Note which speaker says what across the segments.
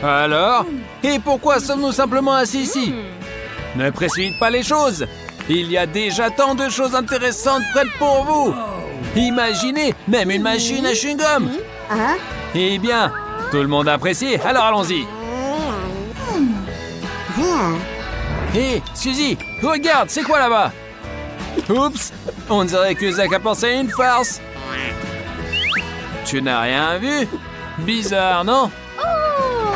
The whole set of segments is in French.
Speaker 1: Alors? Et pourquoi sommes-nous simplement assis ici? Ne précipite pas les choses. Il y a déjà tant de choses intéressantes prêtes pour vous. Imaginez, même une machine à chewing-gum. Eh bien, tout le monde a apprécié, alors allons-y. Hé, Suzy, regarde, c'est quoi là-bas? Oups, on dirait que Zach a pensé à une farce. Tu n'as rien vu? Bizarre, non?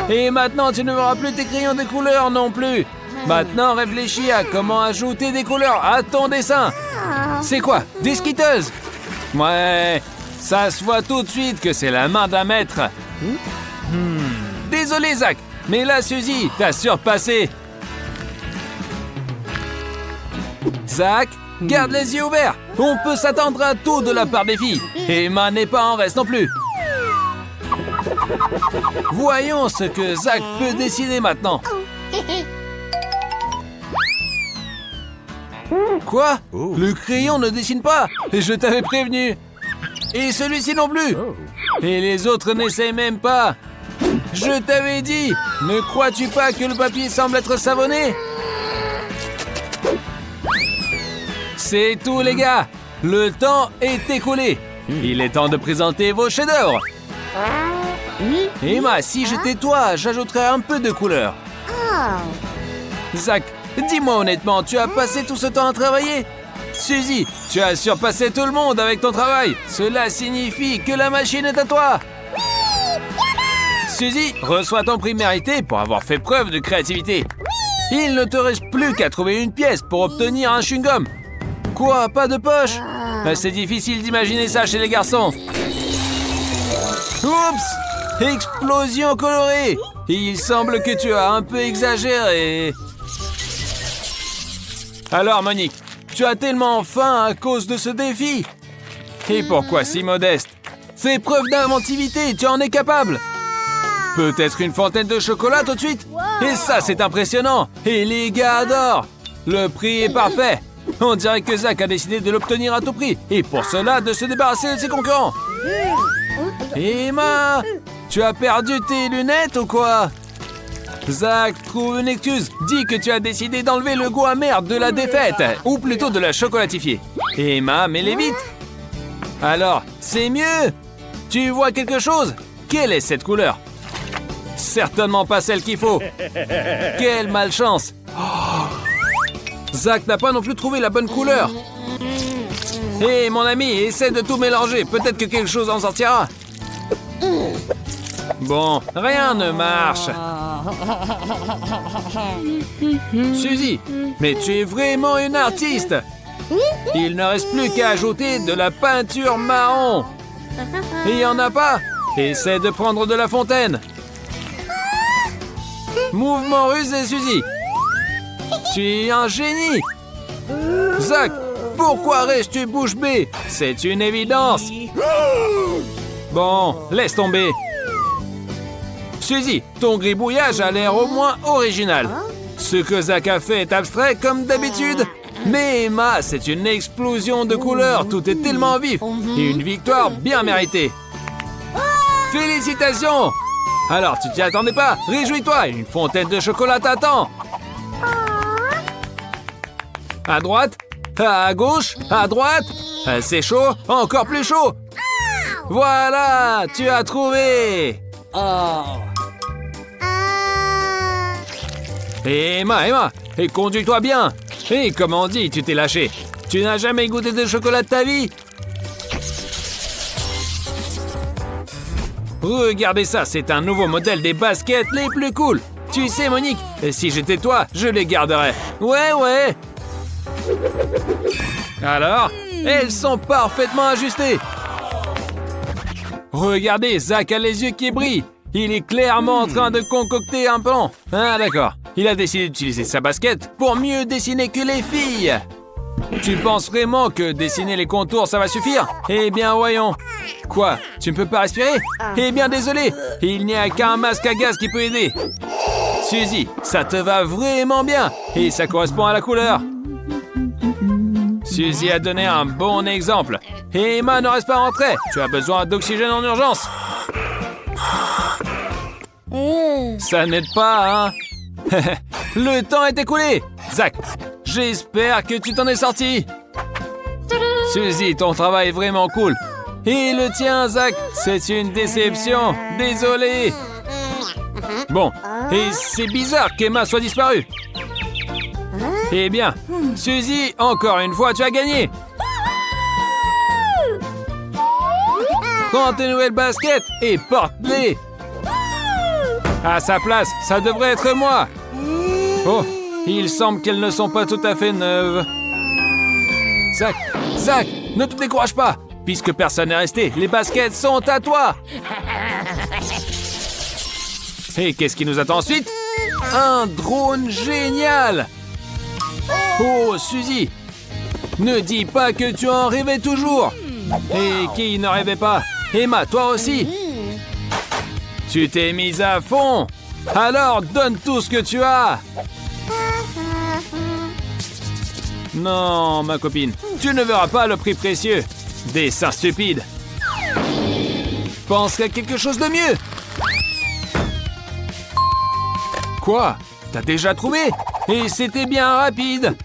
Speaker 1: Et maintenant, tu ne verras plus tes crayons de couleur non plus. Maintenant, réfléchis à comment ajouter des couleurs à ton dessin. C'est quoi? Des Skittles? Ouais, ça se voit tout de suite que c'est la main d'un maître. Désolé, Zach, mais là, Suzy, t'as surpassé. Zach, garde les yeux ouverts. On peut s'attendre à tout de la part des filles. Et Emma n'est pas en reste non plus. Voyons ce que Zach peut dessiner maintenant. Quoi? Le crayon ne dessine pas. Je t'avais prévenu. Et celui-ci non plus. Et les autres n'essaient même pas. Je t'avais dit. Ne crois-tu pas que le papier semble être savonné? C'est tout, les gars. Le temps est écoulé. Il est temps de présenter vos chefs-d'œuvre. Emma, si j'étais toi, j'ajouterais un peu de couleur. Zach, dis-moi honnêtement, tu as passé tout ce temps à travailler? Suzy, tu as surpassé tout le monde avec ton travail. Cela signifie que la machine est à toi. Suzy, reçois ton prix mérité pour avoir fait preuve de créativité. Il ne te reste plus qu'à trouver une pièce pour obtenir un chewing-gum. Quoi, pas de poche? C'est difficile d'imaginer ça chez les garçons. Oups! Explosion colorée! Il semble que tu as un peu exagéré. Alors, Monique, tu as tellement faim à cause de ce défi? Et pourquoi si modeste? Fais preuve d'inventivité, tu en es capable. Peut-être une fontaine de chocolat tout de suite? Et ça, c'est impressionnant. Et les gars adorent. Le prix est parfait. On dirait que Zach a décidé de l'obtenir à tout prix. Et pour cela, de se débarrasser de ses concurrents. Emma, tu as perdu tes lunettes ou quoi? Zach, trouve une excuse. Dis que tu as décidé d'enlever le goût amer de la défaite. Ou plutôt de la chocolatifier. Emma, mets-les vite. Alors, c'est mieux. Tu vois quelque chose? Quelle est cette couleur? Certainement pas celle qu'il faut. Quelle malchance. Zach n'a pas non plus trouvé la bonne couleur. Hé, mon ami, essaie de tout mélanger. Peut-être que quelque chose en sortira. Bon, rien ne marche. Suzy, mais tu es vraiment une artiste. Il ne reste plus qu'à ajouter de la peinture marron. Il n'y en a pas? Essaie de prendre de la fontaine. Mouvement rusé, Suzy. Tu es un génie. Zach, pourquoi restes-tu bouche bée? C'est une évidence. Bon, laisse tomber. Suzy, ton gribouillage a l'air au moins original. Ce que Zach a fait est abstrait comme d'habitude. Mais Emma, c'est une explosion de couleurs. Tout est tellement vif. Et une victoire bien méritée. Félicitations! Alors, tu t'y attendais pas? Réjouis-toi, une fontaine de chocolat t'attend. À droite, à gauche, à droite. C'est chaud, encore plus chaud. Voilà, tu as trouvé. Emma, et conduis-toi bien. Et comme on dit, tu t'es lâché. Tu n'as jamais goûté de chocolat de ta vie? Regardez ça, c'est un nouveau modèle des baskets les plus cool. Tu sais, Monique, si j'étais toi, je les garderais. Ouais. Alors, elles sont parfaitement ajustées. Regardez, Zach a les yeux qui brillent. Il est clairement en train de concocter un plan. Ah, d'accord. Il a décidé d'utiliser sa basket pour mieux dessiner que les filles. Tu penses vraiment que dessiner les contours, ça va suffire? Eh bien, voyons. Quoi? Tu ne peux pas respirer? Eh bien, désolé. Il n'y a qu'un masque à gaz qui peut aider. Suzy, ça te va vraiment bien. Et ça correspond à la couleur. Suzy a donné un bon exemple. Et Emma ne reste pas rentrée. Tu as besoin d'oxygène en urgence. Ça n'aide pas, hein? Le temps est écoulé. Zach, j'espère que tu t'en es sorti. Suzy, ton travail est vraiment cool. Et le tien, Zach, c'est une déception. Désolé. Bon, et c'est bizarre qu'Emma soit disparue. Eh bien, Suzy, encore une fois, tu as gagné. Prends tes nouvelles baskets et porte-les. À sa place, ça devrait être moi. Oh, il semble qu'elles ne sont pas tout à fait neuves. Zach, ne te décourage pas. Puisque personne n'est resté, les baskets sont à toi. Et qu'est-ce qui nous attend ensuite? Un drone génial. Oh, Suzy, ne dis pas que tu en rêvais toujours. Et qui ne rêvait pas? Emma, toi aussi. Tu t'es mise à fond. Alors, donne tout ce que tu as. Non, ma copine, tu ne verras pas le prix précieux. Des seins stupides. Pense à quelque chose de mieux. Quoi? T'as déjà trouvé? Et c'était bien rapide.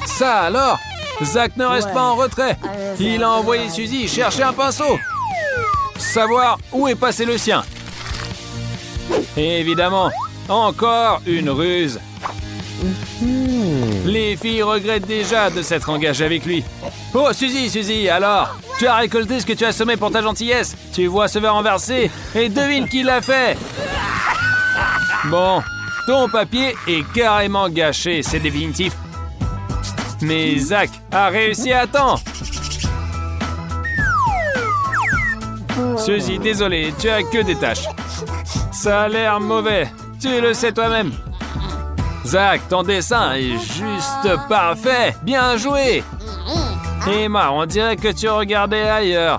Speaker 1: Ça alors? Zach ne reste pas en retrait. Il a envoyé Suzy chercher un pinceau. Savoir où est passé le sien. Et évidemment, encore une ruse. Les filles regrettent déjà de s'être engagées avec lui. Oh, Suzy, alors? Tu as récolté ce que tu as semé pour ta gentillesse. Tu vois ce verre renversé et devine qui l'a fait. Bon, ton papier est carrément gâché, c'est définitif. Mais Zach a réussi à temps. Suzy, désolé, tu as que des taches. Ça a l'air mauvais, tu le sais toi-même. Zach, ton dessin est juste parfait. Bien joué. Emma, on dirait que tu regardais ailleurs.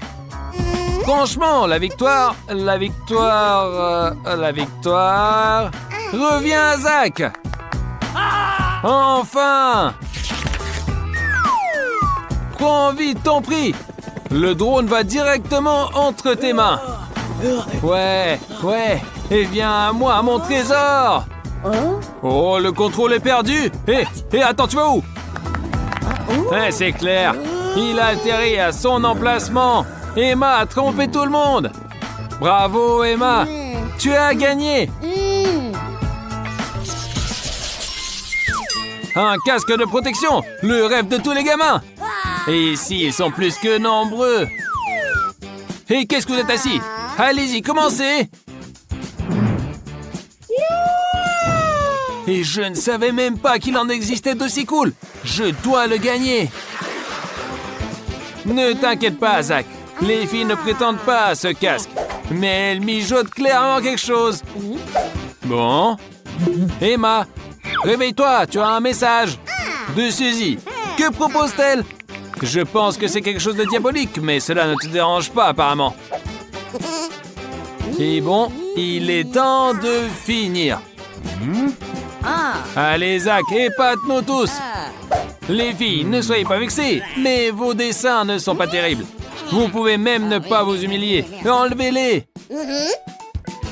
Speaker 1: Franchement, la victoire... Reviens, Zach. Enfin. Prends vite ton prix. Le drone va directement entre tes mains. Ouais. Et viens à moi, mon trésor. Oh, le contrôle est perdu. Hé, attends, tu vas où? C'est clair. Il a atterri à son emplacement. Emma a trompé tout le monde. Bravo, Emma. Tu as gagné. Un casque de protection. Le rêve de tous les gamins. Et ici, ils sont plus que nombreux. Et qu'est-ce que vous êtes assis? Allez-y, commencez. Et je ne savais même pas qu'il en existait d'aussi cool. Je dois le gagner. Ne t'inquiète pas, Zach. Les filles ne prétendent pas à ce casque. Mais elles mijotent clairement quelque chose. Bon. Emma, réveille-toi, tu as un message. De Suzy. Que propose-t-elle? Je pense que c'est quelque chose de diabolique, mais cela ne te dérange pas apparemment. Et bon, il est temps de finir. Allez, Zach, épate-nous tous. Les filles, ne soyez pas vexées, mais vos dessins ne sont pas terribles. Vous pouvez même ne pas vous humilier. Enlevez-les.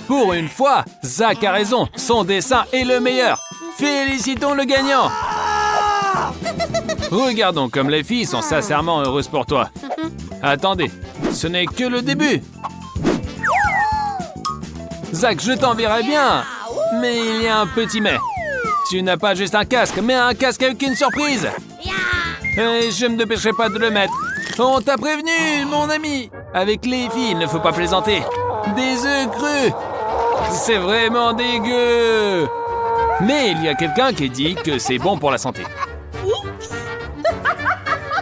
Speaker 1: Pour une fois, Zach a raison. Son dessin est le meilleur. Félicitons le gagnant. Regardons comme les filles sont sincèrement heureuses pour toi. Attendez, ce n'est que le début. Zach, je t'enverrai bien. Mais il y a un petit mais. Tu n'as pas juste un casque, mais un casque avec une surprise. Et je ne me dépêcherai pas de le mettre. On t'a prévenu, mon ami. Avec les filles, il ne faut pas plaisanter. Des œufs crus. C'est vraiment dégueu. Mais il y a quelqu'un qui dit que c'est bon pour la santé.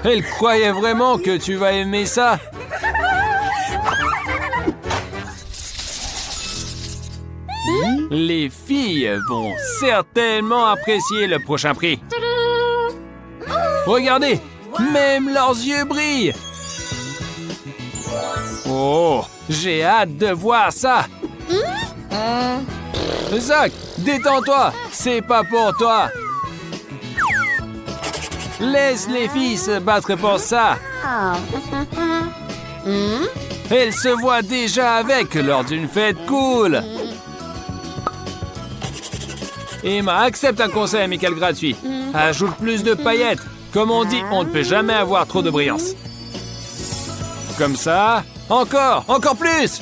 Speaker 1: Elle croyait vraiment que tu vas aimer ça. Les filles vont certainement apprécier le prochain prix. Regardez, même leurs yeux brillent. Oh, j'ai hâte de voir ça. Zach, détends-toi, c'est pas pour toi. Laisse les filles se battre pour ça. Elles se voient déjà avec lors d'une fête cool. Emma, accepte un conseil amical gratuit. Ajoute plus de paillettes. Comme on dit, on ne peut jamais avoir trop de brillance. Comme ça. Encore plus.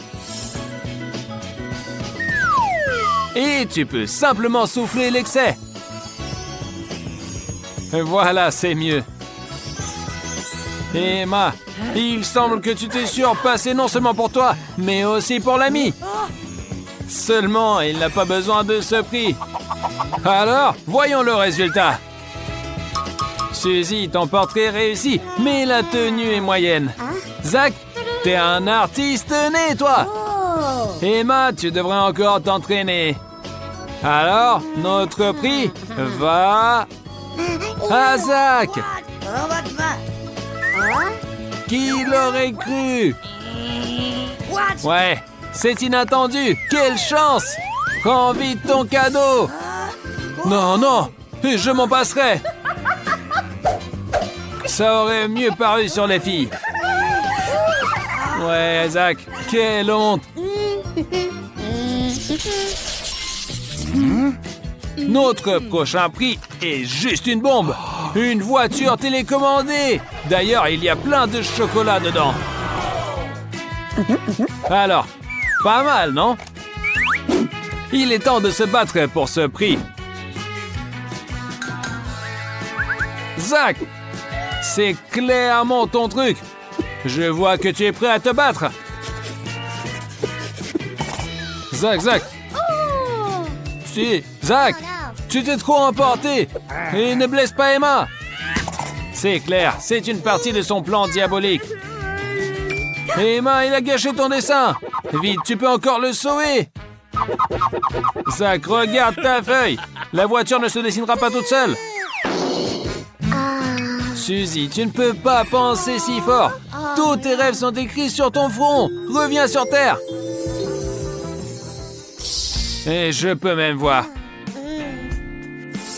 Speaker 1: Et tu peux simplement souffler l'excès. Voilà, c'est mieux. Emma, il semble que tu t'es surpassé non seulement pour toi, mais aussi pour l'ami. Seulement, il n'a pas besoin de ce prix. Alors, voyons le résultat. Suzy, ton portrait réussi, mais la tenue est moyenne. Zach, t'es un artiste né, toi. Emma, tu devrais encore t'entraîner. Alors, notre prix va à Zach. Qui l'aurait cru? Ouais, c'est inattendu. Quelle chance! Prends vite ton cadeau. Non, je m'en passerai. Ça aurait mieux paru sur les filles. Ouais, Zach, quelle honte. Notre prochain prix est juste une bombe. Une voiture télécommandée. D'ailleurs, il y a plein de chocolat dedans. Alors, pas mal, non? Il est temps de se battre pour ce prix. Zach, c'est clairement ton truc. Je vois que tu es prêt à te battre. Zach. Zach, tu t'es trop emporté. Et ne blesse pas Emma. C'est clair, c'est une partie de son plan diabolique. Emma, il a gâché ton dessin. Vite, tu peux encore le sauver. Zach, regarde ta feuille. La voiture ne se dessinera pas toute seule. Suzy, tu ne peux pas penser si fort. Tous tes rêves sont écrits sur ton front. Reviens sur Terre. Et je peux même voir.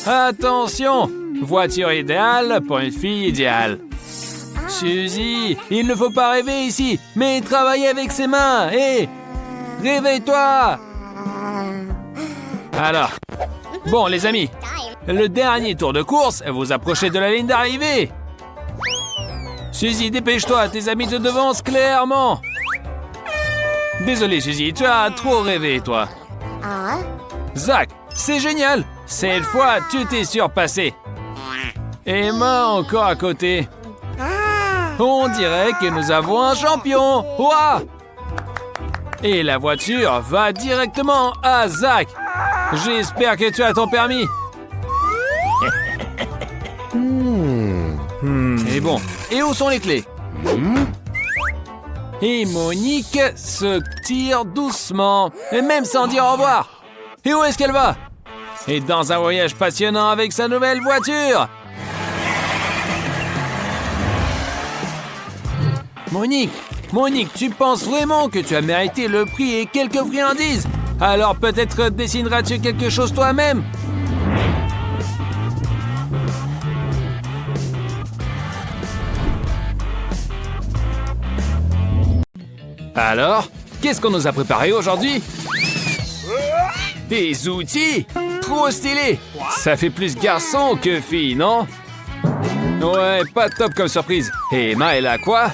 Speaker 1: Attention, voiture idéale pour une fille idéale. Suzy, il ne faut pas rêver ici, mais travailler avec ses mains. Hé, réveille-toi. Alors, bon les amis, le dernier tour de course, vous approchez de la ligne d'arrivée. Suzy, dépêche-toi, tes amis te devancent clairement. Désolé Suzy, tu as trop rêvé toi. Zach, c'est génial. Cette fois, tu t'es surpassé. Emma encore à côté. On dirait que nous avons un champion. Ouah! Et la voiture va directement à Zach. J'espère que tu as ton permis. Et bon, et où sont les clés? Et Monique se tire doucement, et même sans dire au revoir. Et où est-ce qu'elle va? Et dans un voyage passionnant avec sa nouvelle voiture. Monique, tu penses vraiment que tu as mérité le prix et quelques friandises? Alors peut-être dessineras-tu quelque chose toi-même? Alors, qu'est-ce qu'on nous a préparé aujourd'hui? Des outils? Trop stylé! Ça fait plus garçon que fille, non? Ouais, pas top comme surprise. Et Emma, elle a quoi?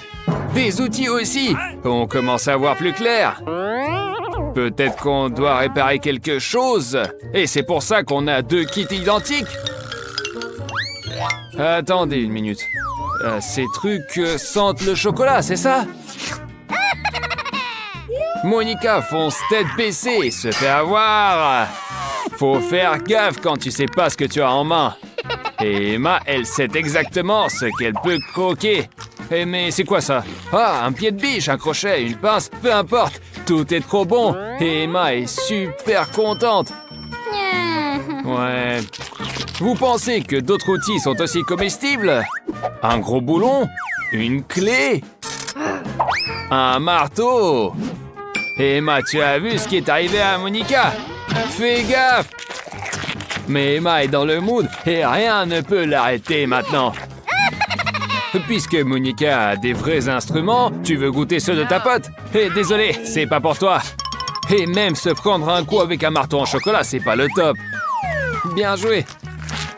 Speaker 1: Des outils aussi! On commence à voir plus clair. Peut-être qu'on doit réparer quelque chose. Et c'est pour ça qu'on a deux kits identiques. Attendez une minute. Ces trucs sentent le chocolat, c'est ça? Monica fonce tête baissée et se fait avoir. Faut faire gaffe quand tu sais pas ce que tu as en main. Et Emma, elle sait exactement ce qu'elle peut croquer. Mais c'est quoi ça? Ah, un pied de biche, un crochet, une pince, peu importe. Tout est trop bon. Et Emma est super contente. Ouais. Vous pensez que d'autres outils sont aussi comestibles? Un gros boulon? Une clé? Un marteau? Et Emma, tu as vu ce qui est arrivé à Monica? Fais gaffe! Mais Emma est dans le mood et rien ne peut l'arrêter maintenant. Puisque Monica a des vrais instruments, tu veux goûter ceux de ta pote? Et désolé, c'est pas pour toi. Et même se prendre un coup avec un marteau en chocolat, c'est pas le top. bien joué.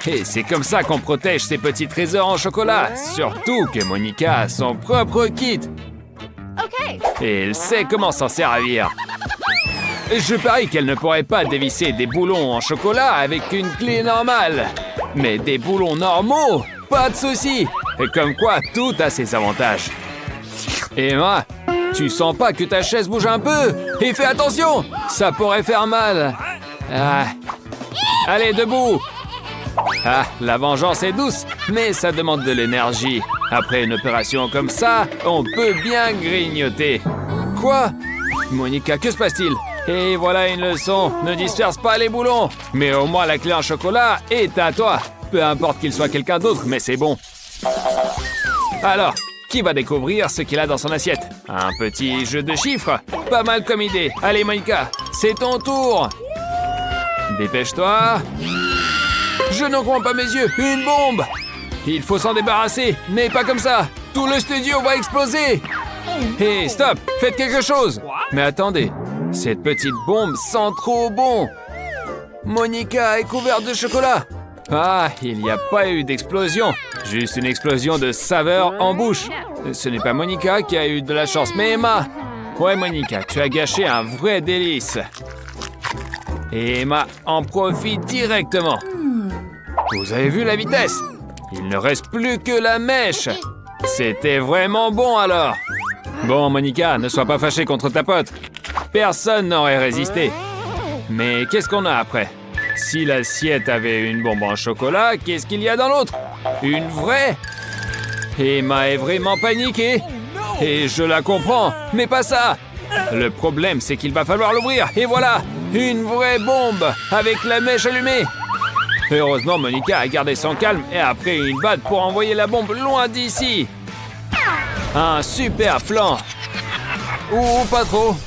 Speaker 1: Et c'est comme ça qu'on protège ses petits trésors en chocolat. Surtout que Monica a son propre kit. Et elle sait comment s'en servir. Je parie qu'elle ne pourrait pas dévisser des boulons en chocolat avec une clé normale. Mais des boulons normaux, pas de souci. Et comme quoi, tout a ses avantages. Emma, tu sens pas que ta chaise bouge un peu? Et fais attention, ça pourrait faire mal. Ah. Allez, debout. Ah, la vengeance est douce, mais ça demande de l'énergie. Après une opération comme ça, on peut bien grignoter. Quoi? Monica, que se passe-t-il? Et voilà une leçon, ne disperse pas les boulons. Mais au moins la clé en chocolat est à toi. Peu importe qu'il soit quelqu'un d'autre, mais c'est bon. Alors, qui va découvrir ce qu'il a dans son assiette? Un petit jeu de chiffres? Pas mal comme idée. Allez Monica, c'est ton tour. Dépêche-toi. Je n'en crois pas mes yeux, une bombe! Il faut s'en débarrasser, mais pas comme ça. Tout le studio va exploser. Hé, stop, faites quelque chose. Mais attendez, cette petite bombe sent trop bon. Monica est couverte de chocolat. Ah, il n'y a pas eu d'explosion, juste une explosion de saveur en bouche. Ce n'est pas Monica qui a eu de la chance, mais Emma. Ouais, Monica, tu as gâché un vrai délice. Et Emma en profite directement. Vous avez vu la vitesse? Il ne reste plus que la mèche. C'était vraiment bon alors. Bon, Monica, ne sois pas fâchée contre ta pote. Personne n'aurait résisté. Mais qu'est-ce qu'on a après? Si l'assiette avait une bombe en chocolat, qu'est-ce qu'il y a dans l'autre? Une vraie? Emma est vraiment paniquée. Et je la comprends, mais pas ça. Le problème, c'est qu'il va falloir l'ouvrir. Et voilà, une vraie bombe avec la mèche allumée. Heureusement, Monica a gardé son calme et a pris une batte pour envoyer la bombe loin d'ici. Un super plan. Ou pas trop.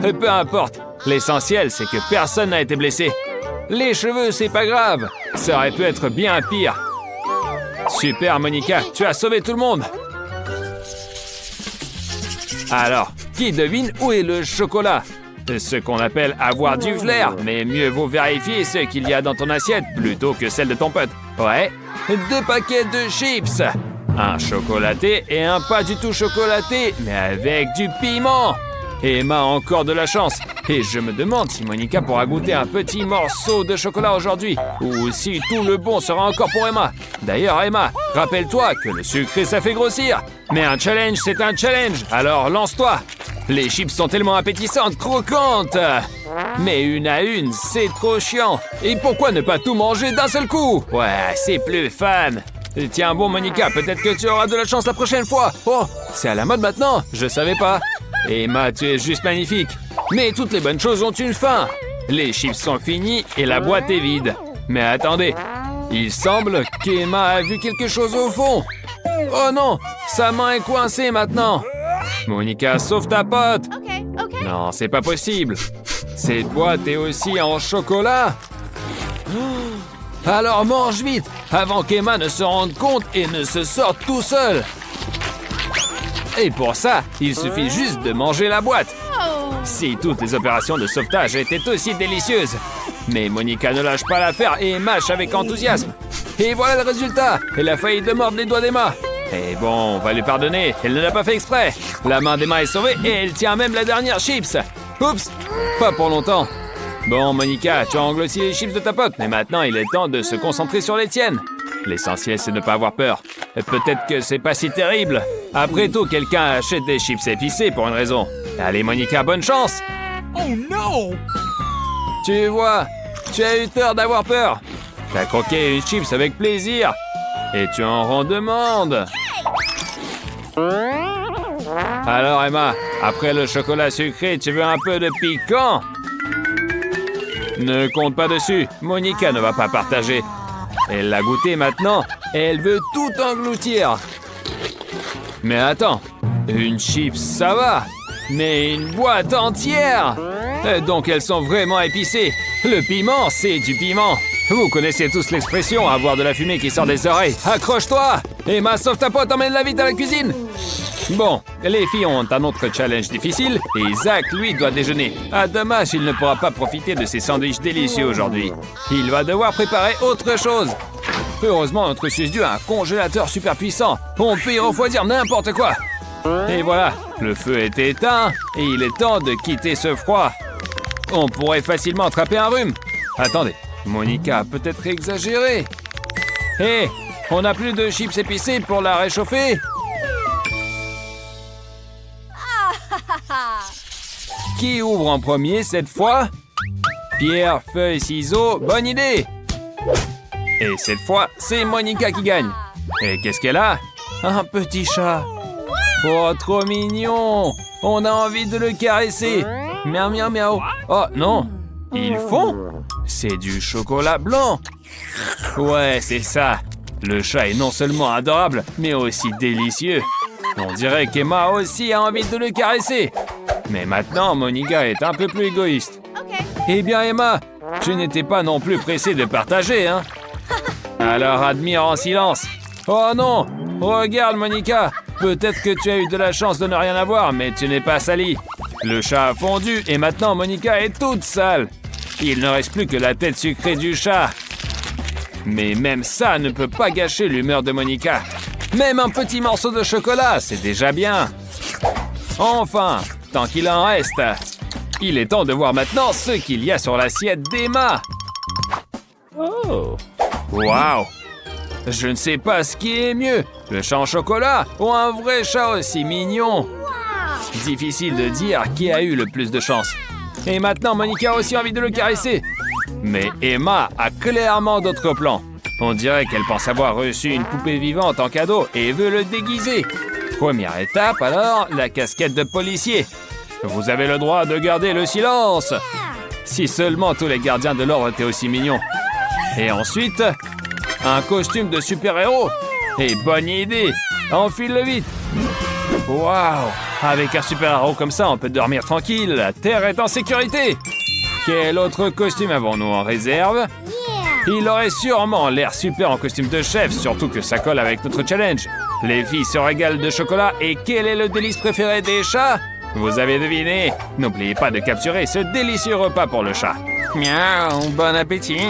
Speaker 1: Peu importe. L'essentiel, c'est que personne n'a été blessé. Les cheveux, c'est pas grave. Ça aurait pu être bien pire. Super, Monica, tu as sauvé tout le monde. Alors, qui devine où est le chocolat? Ce qu'on appelle avoir du flair, mais mieux vaut vérifier ce qu'il y a dans ton assiette plutôt que celle de ton pote. Ouais, 2 paquets de chips, un chocolaté et un pas du tout chocolaté, mais avec du piment. Emma a encore de la chance. Et je me demande si Monica pourra goûter un petit morceau de chocolat aujourd'hui, ou si tout le bon sera encore pour Emma. D'ailleurs, Emma, rappelle-toi que le sucré, ça fait grossir. Mais un challenge, c'est un challenge, alors lance-toi. Les chips sont tellement appétissantes, croquantes. Mais une à une, c'est trop chiant. Et pourquoi ne pas tout manger d'un seul coup? Ouais, c'est plus fun. Tiens bon, Monica, peut-être que tu auras de la chance la prochaine fois. Oh, c'est à la mode maintenant, je savais pas. Emma, tu es juste magnifique. Mais toutes les bonnes choses ont une fin. Les chips sont finis et la boîte est vide. Mais attendez, il semble qu'Emma a vu quelque chose au fond. Oh non, sa main est coincée maintenant. Monica, sauve ta pote. Non, c'est pas possible. Cette boîte est aussi en chocolat. Alors mange vite, avant qu'Emma ne se rende compte et ne se sorte tout seul. Et pour ça, il suffit juste de manger la boîte. Si toutes les opérations de sauvetage étaient aussi délicieuses. Mais Monica ne lâche pas l'affaire et mâche avec enthousiasme. Et voilà le résultat. Elle a failli de mordre les doigts d'Emma. Et bon, on va lui pardonner. Elle ne l'a pas fait exprès. La main d'Emma est sauvée et elle tient même la dernière chips. Oups, pas pour longtemps. Bon, Monica, tu as englouti les chips de ta pote, mais maintenant il est temps de se concentrer sur les tiennes. L'essentiel, c'est de ne pas avoir peur. Peut-être que c'est pas si terrible. Après tout, quelqu'un achète des chips épicés pour une raison. Allez, Monica, bonne chance. Oh non! Tu vois, tu as eu tort d'avoir peur. T'as croqué une chips avec plaisir. Et tu en rends demande. Alors, Emma, après le chocolat sucré, tu veux un peu de piquant? Ne compte pas dessus. Monica ne va pas partager. Elle l'a goûté maintenant et elle veut tout engloutir. Mais attends, une chips, ça va. Mais une boîte entière! Donc elles sont vraiment épicées. Le piment, c'est du piment. Vous connaissez tous l'expression, avoir de la fumée qui sort des oreilles. Accroche-toi! Emma, sauve ta pote, emmène-la vite à la cuisine! Bon, les filles ont un autre challenge difficile et Zach, lui, doit déjeuner. Ah, dommage, il ne pourra pas profiter de ces sandwichs délicieux aujourd'hui. Il va devoir préparer autre chose. Heureusement, notre Suzy a un congélateur super puissant. On peut y refroidir n'importe quoi. Et voilà, le feu est éteint et il est temps de quitter ce froid. On pourrait facilement attraper un rhume. Attendez, Monica a peut-être exagéré. Hé, on n'a plus de chips épicés pour la réchauffer? Qui ouvre en premier cette fois? Pierre, feuille, ciseaux, bonne idée! Et cette fois, c'est Monica qui gagne. Et qu'est-ce qu'elle a? Un petit chat. Oh, trop mignon! On a envie de le caresser. Miaou, miaou, miaou. Oh, non! Ils font? C'est du chocolat blanc. Ouais, c'est ça. Le chat est non seulement adorable, mais aussi délicieux. On dirait qu'Emma aussi a envie de le caresser. Mais maintenant, Monica est un peu plus égoïste. Eh bien, Emma, tu n'étais pas non plus pressée de partager, hein? Alors admire en silence. Oh non! Regarde, Monica! Peut-être que tu as eu de la chance de ne rien avoir, mais tu n'es pas salie. Le chat a fondu et maintenant Monica est toute sale. Il ne reste plus que la tête sucrée du chat. Mais même ça ne peut pas gâcher l'humeur de Monica. Même un petit morceau de chocolat, c'est déjà bien. Enfin, tant qu'il en reste. Il est temps de voir maintenant ce qu'il y a sur l'assiette d'Emma. Oh! Waouh! Je ne sais pas ce qui est mieux, le chat en chocolat ou un vrai chat aussi mignon. Difficile de dire qui a eu le plus de chance. Et maintenant, Monica a aussi envie de le caresser. Mais Emma a clairement d'autres plans. On dirait qu'elle pense avoir reçu une poupée vivante en cadeau et veut le déguiser. Première étape alors, la casquette de policier. Vous avez le droit de garder le silence. Si seulement tous les gardiens de l'ordre étaient aussi mignons. Et ensuite, un costume de super-héros. Et bonne idée, enfile-le vite. Waouh, avec un super-héros comme ça, on peut dormir tranquille. La Terre est en sécurité. Quel autre costume avons-nous en réserve? Il aurait sûrement l'air super en costume de chef, surtout que ça colle avec notre challenge. Les filles se régalent de chocolat et quel est le délice préféré des chats? Vous avez deviné. N'oubliez pas de capturer ce délicieux repas pour le chat. Miaou, bon appétit.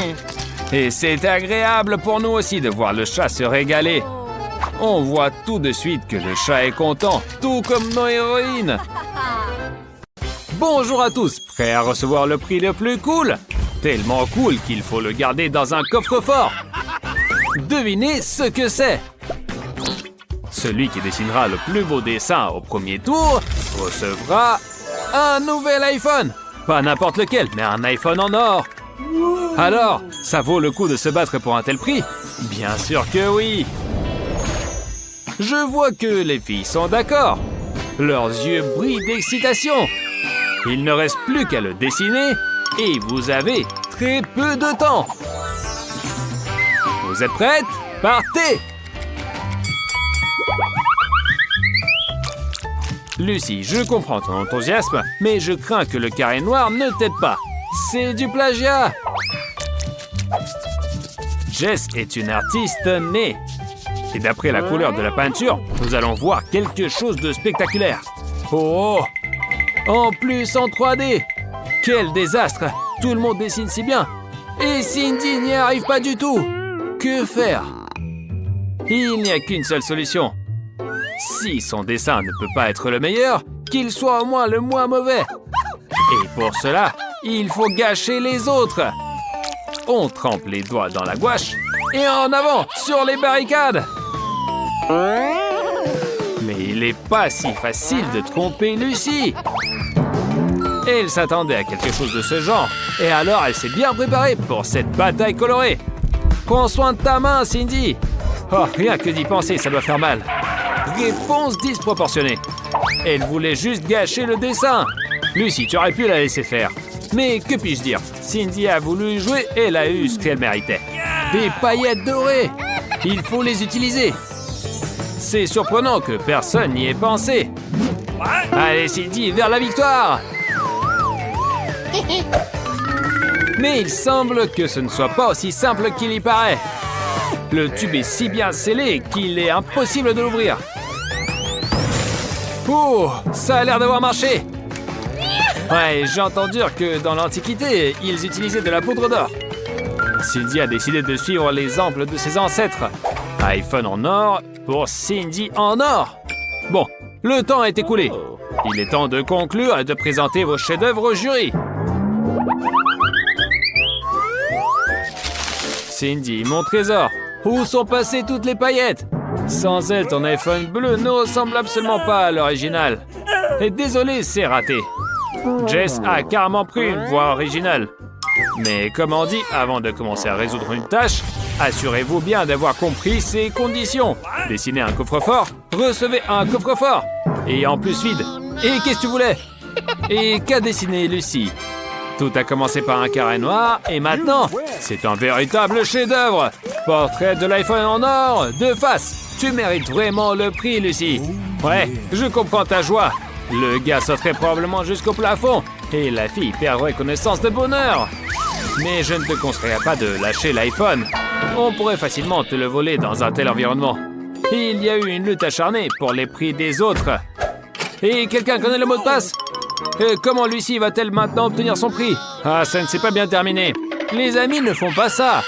Speaker 1: Et c'est agréable pour nous aussi de voir le chat se régaler. On voit tout de suite que le chat est content, tout comme nos héroïnes. Bonjour à tous, prêts à recevoir le prix le plus cool? Tellement cool qu'il faut le garder dans un coffre-fort. Devinez ce que c'est. Celui qui dessinera le plus beau dessin au premier tour recevra un nouvel iPhone. Pas n'importe lequel, mais un iPhone en or. Alors, ça vaut le coup de se battre pour un tel prix? Bien sûr que oui. Je vois que les filles sont d'accord. Leurs yeux brillent d'excitation. Il ne reste plus qu'à le dessiner et vous avez très peu de temps. Vous êtes prêtes? Partez! Lucie, je comprends ton enthousiasme, mais je crains que le carré noir ne t'aide pas. C'est du plagiat! Jess est une artiste née. Et d'après la couleur de la peinture, nous allons voir quelque chose de spectaculaire. Oh! En plus en 3D! Quel désastre! Tout le monde dessine si bien! Et Cindy n'y arrive pas du tout! Que faire? Il n'y a qu'une seule solution. Si son dessin ne peut pas être le meilleur, qu'il soit au moins le moins mauvais. Et pour cela, il faut gâcher les autres. On trempe les doigts dans la gouache et en avant sur les barricades. Mais il n'est pas si facile de tromper Lucie. Elle s'attendait à quelque chose de ce genre, et alors elle s'est bien préparée pour cette bataille colorée. Prends soin de ta main, Cindy. Oh, rien que d'y penser, ça doit faire mal. Réponse disproportionnée. Elle voulait juste gâcher le dessin. Lucie, tu aurais pu la laisser faire. Mais que puis-je dire? Cindy a voulu jouer et elle a eu ce qu'elle méritait. Des paillettes dorées. Il faut les utiliser. C'est surprenant que personne n'y ait pensé. Allez, Cindy, vers la victoire! Mais il semble que ce ne soit pas aussi simple qu'il y paraît. Le tube est si bien scellé qu'il est impossible de l'ouvrir. Oh, ça a l'air d'avoir marché. Ouais, j'ai entendu dire que dans l'Antiquité, ils utilisaient de la poudre d'or. Cindy a décidé de suivre l'exemple de ses ancêtres. iPhone en or pour Cindy en or. Bon, le temps est écoulé. Il est temps de conclure et de présenter vos chefs-d'œuvre au jury. Cindy, mon trésor, où sont passées toutes les paillettes? Sans elle, ton iPhone bleu ne ressemble absolument pas à l'original. Et désolé, c'est raté. Jess a carrément pris une voie originale. Mais comme on dit, avant de commencer à résoudre une tâche, assurez-vous bien d'avoir compris ces conditions. Dessinez un coffre-fort, recevez un coffre-fort. Et en plus vide. Et qu'est-ce que tu voulais? Et qu'a dessiné Lucie? Tout a commencé par un carré noir et maintenant, c'est un véritable chef-d'œuvre. Portrait de l'iPhone en or, de face. Tu mérites vraiment le prix, Lucie. Ouais, je comprends ta joie. Le gars sauterait probablement jusqu'au plafond et la fille perdrait connaissance de bonheur. Mais je ne te conseillerais pas de lâcher l'iPhone. On pourrait facilement te le voler dans un tel environnement. Il y a eu une lutte acharnée pour les prix des autres. Et quelqu'un connaît le mot de passe? Comment Lucie va-t-elle maintenant obtenir son prix? Ah, ça ne s'est pas bien terminé. Les amis ne font pas ça.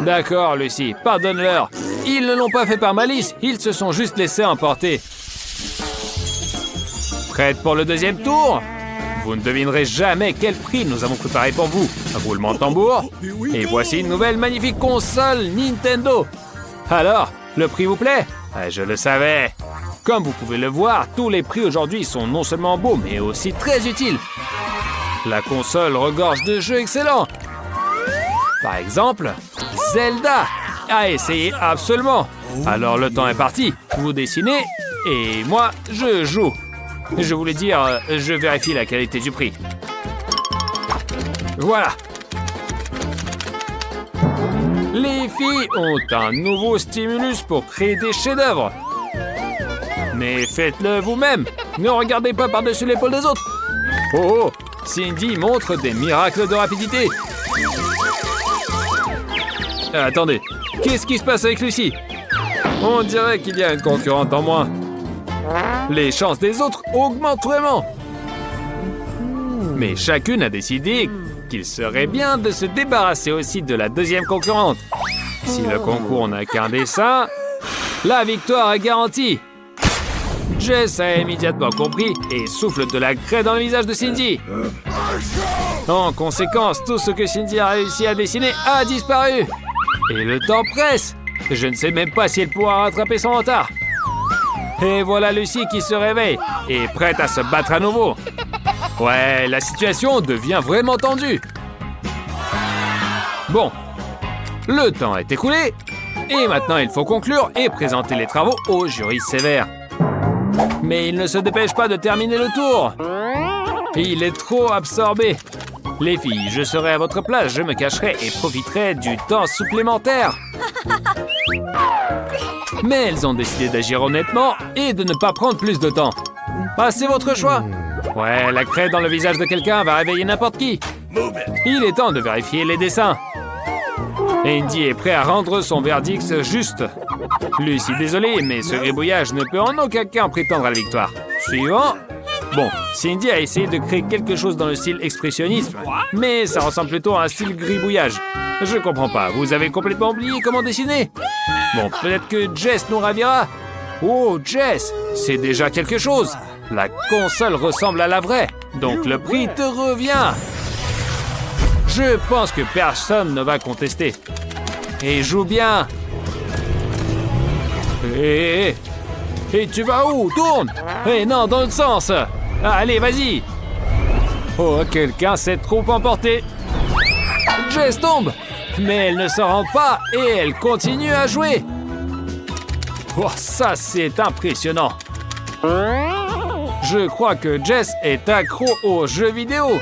Speaker 1: D'accord, Lucie, pardonne-leur. Ils ne l'ont pas fait par malice, ils se sont juste laissés emporter. Prête pour le deuxième tour? Vous ne devinerez jamais quel prix nous avons préparé pour vous. Roulement de tambour. Et voici une nouvelle magnifique console Nintendo. Alors, le prix vous plaît? Je le savais. Comme vous pouvez le voir, tous les prix aujourd'hui sont non seulement beaux, mais aussi très utiles. La console regorge de jeux excellents. Par exemple, Zelda. À essayer absolument. Alors le temps est parti. Vous dessinez et moi, je joue. Je voulais dire, je vérifie la qualité du prix. Voilà. Les filles ont un nouveau stimulus pour créer des chefs-d'œuvre. Mais faites-le vous-même. Ne regardez pas par-dessus l'épaule des autres. Oh, Cindy montre des miracles de rapidité. Attendez, qu'est-ce qui se passe avec Lucie? On dirait qu'il y a une concurrente en moins. Les chances des autres augmentent vraiment. Mais chacune a décidé qu'il serait bien de se débarrasser aussi de la deuxième concurrente. Si le concours n'a qu'un dessin, la victoire est garantie. Jess a immédiatement compris et souffle de la craie dans le visage de Cindy. En conséquence, tout ce que Cindy a réussi à dessiner a disparu. Et le temps presse. Je ne sais même pas si elle pourra rattraper son retard. Et voilà Lucie qui se réveille et prête à se battre à nouveau. Ouais, la situation devient vraiment tendue. Bon, le temps est écoulé. Et maintenant, il faut conclure et présenter les travaux au jury sévère. Mais il ne se dépêche pas de terminer le tour. Il est trop absorbé. Les filles, je serai à votre place, je me cacherai et profiterai du temps supplémentaire. Mais elles ont décidé d'agir honnêtement et de ne pas prendre plus de temps. Ah, c'est votre choix. Ouais, la craie dans le visage de quelqu'un va réveiller n'importe qui. Il est temps de vérifier les dessins. Andy est prêt à rendre son verdict juste. Lucie, désolé, mais ce gribouillage ne peut en aucun cas prétendre à la victoire. Suivant. Bon, Cindy a essayé de créer quelque chose dans le style expressionnisme, mais ça ressemble plutôt à un style gribouillage. Je comprends pas, vous avez complètement oublié comment dessiner? Bon, peut-être que Jess nous ravira. Oh, Jess, c'est déjà quelque chose. La console ressemble à la vraie, donc le prix te revient. Je pense que personne ne va contester. Et joue bien. Et tu vas où? Tourne. Et non, dans l'autre sens. Allez, vas-y. Oh, quelqu'un s'est trop emporté. Jess tombe. Mais elle ne s'en rend pas et elle continue à jouer. Oh, ça, c'est impressionnant. Je crois que Jess est accro aux jeux vidéo.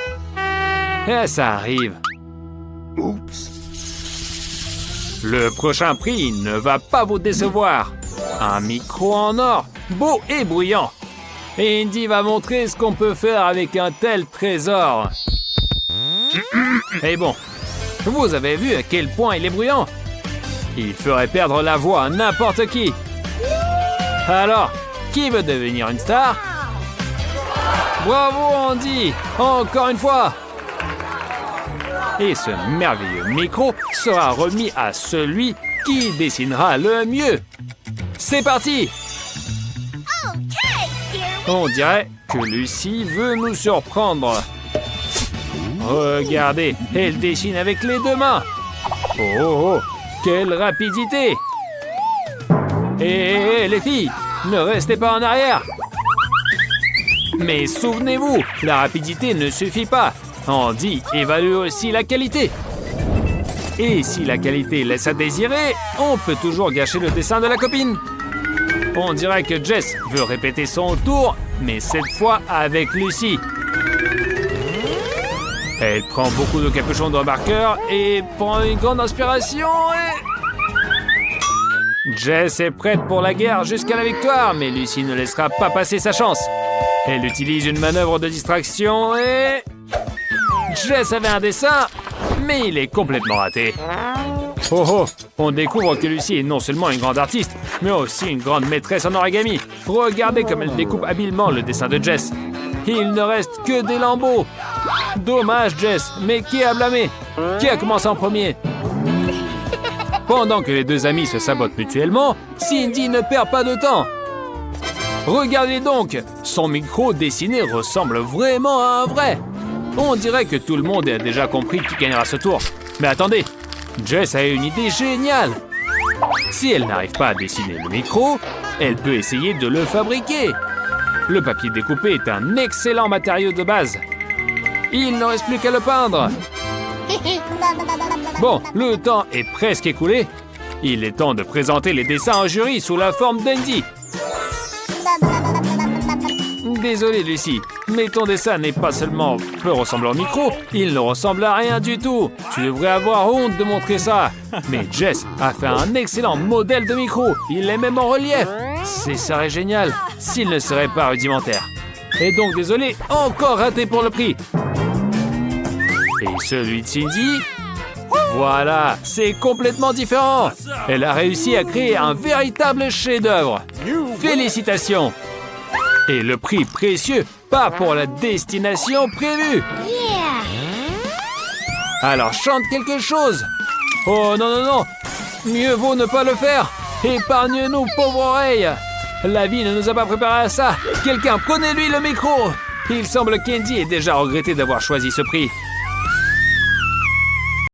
Speaker 1: Et ça arrive. Oups. Le prochain prix ne va pas vous décevoir. Un micro en or, beau et bruyant. Et Andy va montrer ce qu'on peut faire avec un tel trésor. Et bon, vous avez vu à quel point il est bruyant? Il ferait perdre la voix à n'importe qui. Alors, Qui veut devenir une star? Bravo Andy! Encore une fois! Et ce merveilleux micro sera remis à celui qui dessinera le mieux. C'est parti! On dirait que Lucie veut nous surprendre. Regardez, elle dessine avec les deux mains. Oh, oh, oh, quelle rapidité! Hé, les filles, ne restez pas en arrière. Mais souvenez-vous, la rapidité ne suffit pas. Andy évalue aussi la qualité. Et si la qualité laisse à désirer, on peut toujours gâcher le dessin de la copine. On dirait que Jess veut répéter son tour, mais cette fois avec Lucie. Elle prend beaucoup de capuchons de marqueur et prend une grande inspiration et... Jess est prête pour la guerre jusqu'à la victoire, mais Lucie ne laissera pas passer sa chance. Elle utilise une manœuvre de distraction et... Jess avait un dessin, mais il est complètement raté. Oh oh, on découvre que Lucie est non seulement une grande artiste, mais aussi une grande maîtresse en origami. Regardez comme elle découpe habilement le dessin de Jess. Il ne reste que des lambeaux. Dommage Jess, mais qui a blâmé? Qui a commencé en premier? Pendant que les deux amis se sabotent mutuellement, Cindy ne perd pas de temps. Regardez donc, son micro dessiné ressemble vraiment à un vrai. On dirait que tout le monde a déjà compris qui gagnera ce tour. Mais attendez, Jess a une idée géniale. Si elle n'arrive pas à dessiner le micro, elle peut essayer de le fabriquer. Le papier découpé est un excellent matériau de base. Il ne reste plus qu'à le peindre. Bon, le temps est presque écoulé. Il est temps de présenter les dessins au jury sous la forme d'Andy. Désolé Lucie, mais ton dessin n'est pas seulement peu ressemblant au micro, il ne ressemble à rien du tout. Tu devrais avoir honte de montrer ça. Mais Jess a fait un excellent modèle de micro. Il est même en relief. Ce serait génial s'il ne serait pas rudimentaire. Et donc désolé, encore raté pour le prix. Et celui de Cindy? Voilà, c'est complètement différent. Elle a réussi à créer un véritable chef-d'œuvre. Félicitations. Et le prix précieux, pas pour la destination prévue. Alors chante quelque chose. Oh non, non, non. Mieux vaut ne pas le faire. Épargne-nous, pauvre oreille. La vie ne nous a pas préparé à ça. Quelqu'un, prenez-lui le micro. Il semble qu'Andy ait déjà regretté d'avoir choisi ce prix.